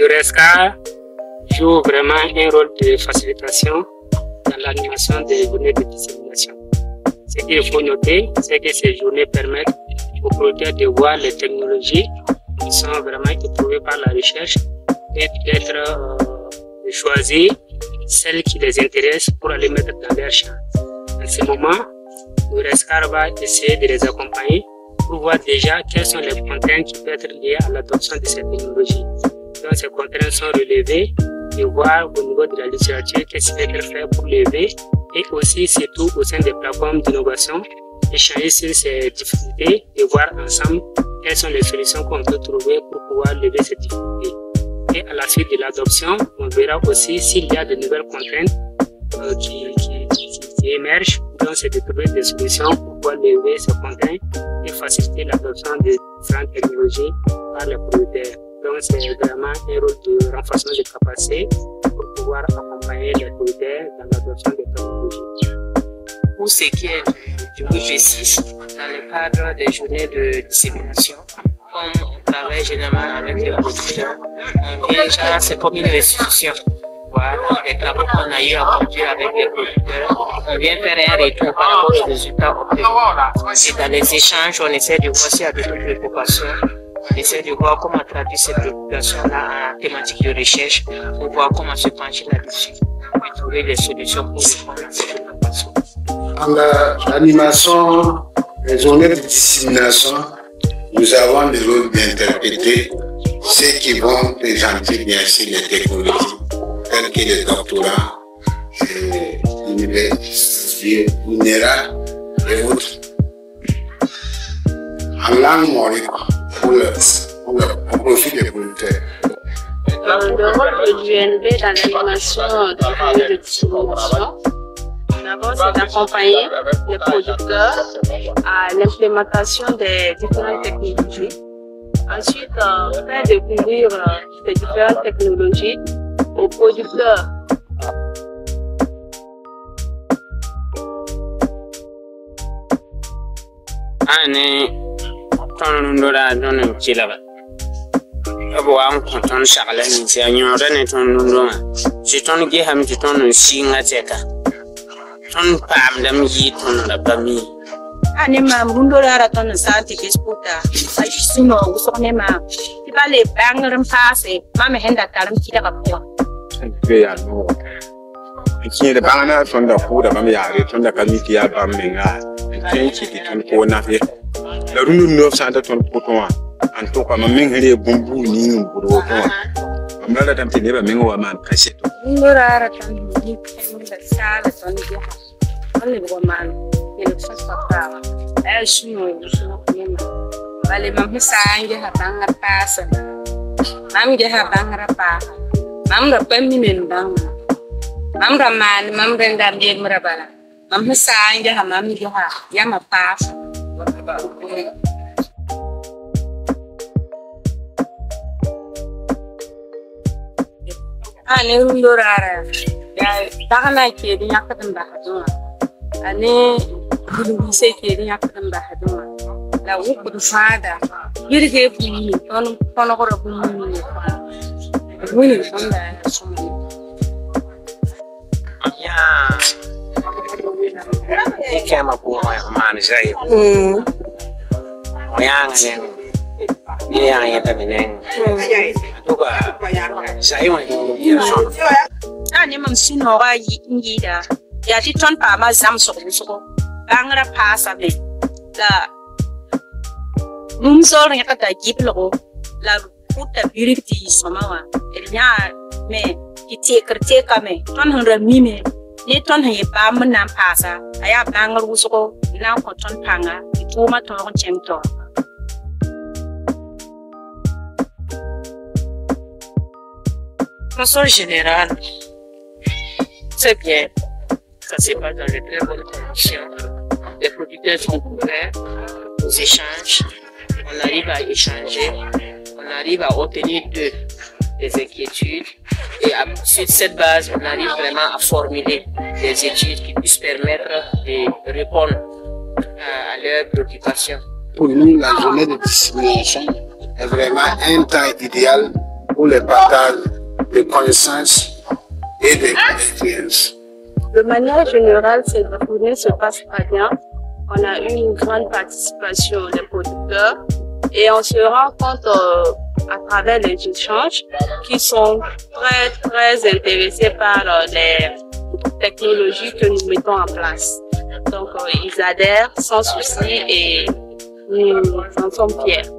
RESCA joue vraiment un rôle de facilitation dans l'animation des journées de dissémination. Ce qu'il faut noter, c'est que ces journées permettent aux producteurs de voir les technologies qui sont vraiment éprouvées par la recherche et d'être de choisir celles qui les intéressent pour aller mettre dans leur champ. À ce moment, le RESCA va essayer de les accompagner pour voir déjà quelles sont les contraintes qui peuvent être liées à l'adoption de cette technologie. Donc ces contraintes sont relevées et voir au niveau de la littérature qu'est-ce qui peut être fait pour lever et aussi surtout au sein des plateformes d'innovation, échanger sur ces difficultés et voir ensemble quelles sont les solutions qu'on peut trouver pour pouvoir lever ces difficultés. Et à la suite de l'adoption, on verra aussi s'il y a de nouvelles contraintes qui émergent. Donc, c'est de trouver des solutions pour pouvoir lever ces contraintes et faciliter l'adoption de différentes technologies par les producteurs. Donc, c'est vraiment un rôle de renforcement des capacités pour pouvoir accompagner les producteurs dans l'adoption des technologies. Pour ce qui est du WP6, dans le cadre des journées de dissémination, comme on travaille généralement avec les producteurs, on vient déjà, c'est comme une restitution. Voilà, les travaux qu'on a eu à conduire avec les producteurs, on vient faire un retour par rapport aux résultats obtenus. Et dans les échanges, on essaie de voir s'il y a d'autres préoccupations. On essaie de voir comment traduire ces préoccupations-là en thématique de recherche pour voir comment se pencher là-dessus et trouver des solutions pour répondre à ces préoccupations. En l'animation des journées de dissémination, nous avons le rôle d'interpréter ceux qui vont présenter bien sûr les technologies telles que les doctorats, l'université minérale et autres. En langue morique pour le profit des producteurs. Le rôle du UNB dans l'animation des journées de dissémination, d'abord, c'est d'accompagner les producteurs à l'implémentation des différentes technologies. Ensuite, faire découvrir ces différentes technologies aux producteurs. Ani ma mundo la ton santi disputa ai sino usone ma ti bale bangaram pase ma me henda taram ti da kapwa be ya no ki de bangana ton da ku da mam ya re ton da kamiti ya bam menga tenki ti ton ko na fe la runu 900 ton ko ton an to ko mam men hele bumbu ni nguro to am la tam ti ne ba menga wa man kaseto mundo la ton ni da sala ton ya alle bo man ele faz papel é suno nema vale mam sangue habanga passa mam ge habanga pa mam ra pemmi men bang mam ra man mam renda de mrabala mam sangue ha mam ge ha ya ma passa ne rundo rara ya dagana ke din yakatan ba haduma ane bulu se ke din yakatan ba haduma la wuku du fada yirge bulu ton ko bulu wini sonda ya kema ko man jay yang ne yang ya taminen to ba sai wa ani mam sino ga yida ya ti ton pa ma zam so bangra pasa be la num so rin ka ta giplo la puta beauty somawa nya me ti kerte ka me ton hura mi me ni ton he pa man nam pasa aya bangra usko na ko ton panga tu ma to ron chemto. De façon générale, c'est bien. Ça se passe dans de très bonnes conditions. Les producteurs sont ouverts aux échanges. On arrive à échanger. On arrive à obtenir des inquiétudes. Et sur cette base, on arrive vraiment à formuler des études qui puissent permettre de répondre à leurs préoccupations. Pour nous, la journée de dissémination est vraiment un temps idéal pour le partage de connaissances et d'expériences. De manière générale, cette journée se passe très bien. On a eu une grande participation des producteurs et on se rend compte à travers les échanges qu'ils sont très intéressés par les technologies que nous mettons en place. Donc, ils adhèrent sans souci et nous en sommes fiers.